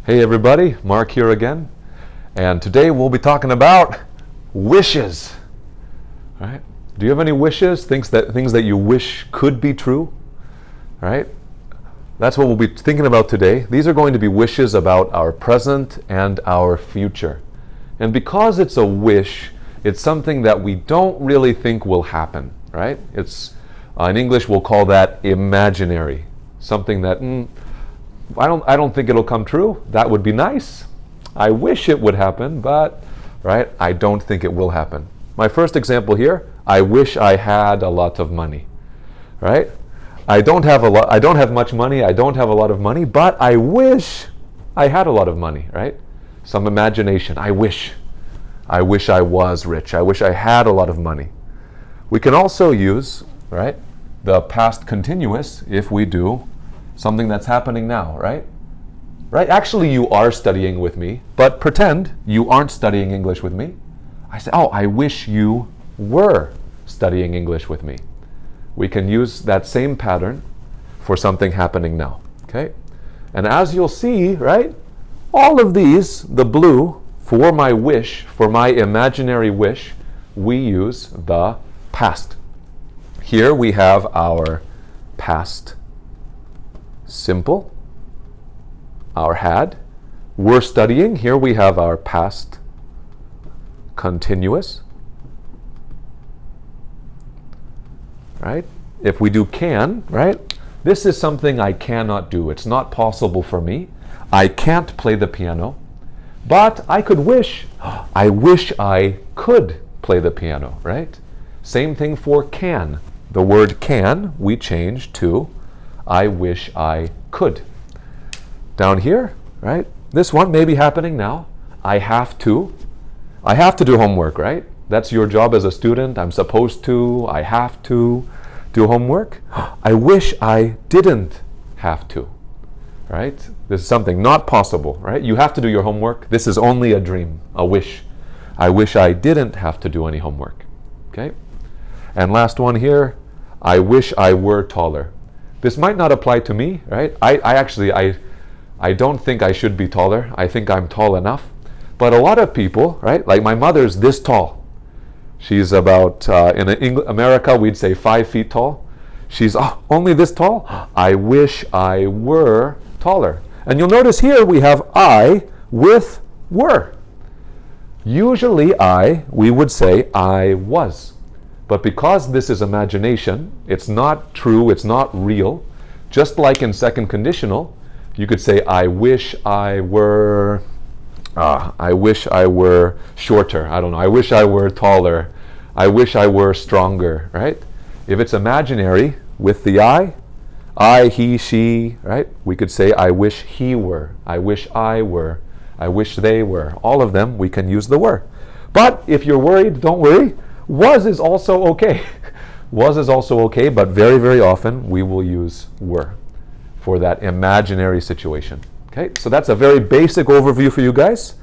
Hey everybody, Mark here again, and today we'll be talking about wishes. All right? Do you have any wishes, things that you wish could be true? All right? That's what we'll be thinking about today. These are going to be wishes about our present and our future. And because it's a wish, it's something that we don't really think will happen, right? It's in English we'll call that imaginary. Something that I don't think it'll come true. That would be nice. I wish it would happen, but I don't think it will happen. My first example here, I wish I had a lot of money. Right? I don't have much money, I don't have a lot of money, but I wish I had a lot of money, right? Some imagination. I wish I was rich. I wish I had a lot of money. We can also use, the past continuous if we do something that's happening now, right? Actually, you are studying with me, but pretend you aren't studying English with me. I say, oh, I wish you were studying English with me. We can use that same pattern for something happening now, okay? And as you'll see, all of these, the blue, for my wish, for my imaginary wish, we use the past. Here we have our past simple, our had. We're studying. Here we have our past continuous. If we do can, this is something I cannot do. It's not possible for me. I can't play the piano, but I could wish. I wish I could play the piano, Same thing for can. The word can we change to I wish I could. Down here, this one may be happening now. I have to do homework, That's your job as a student. I'm supposed to, I have to do homework. I wish I didn't have to, This is something not possible, You have to do your homework. This is only a dream, a wish. I wish I didn't have to do any homework, okay? And last one here, I wish I were taller. This might not apply to me, I don't think I should be taller. I think I'm tall enough. But a lot of people, like my mother's this tall. She's about, in America, we'd say 5 feet tall. She's only this tall. I wish I were taller. And you'll notice here we have I with were. Usually we would say I was. But because this is imagination, it's not true, it's not real. Just like in second conditional, you could say, I wish I were shorter. I don't know. I wish I were taller. I wish I were stronger, If it's imaginary with the I, he, she, We could say, I wish he were. I wish I were. I wish they were. All of them, we can use the were. But if you're worried, don't worry. Was is also okay. Was is also okay, but very, very often we will use were for that imaginary situation. Okay, so that's a very basic overview for you guys.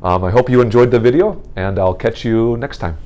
I hope you enjoyed the video, and I'll catch you next time.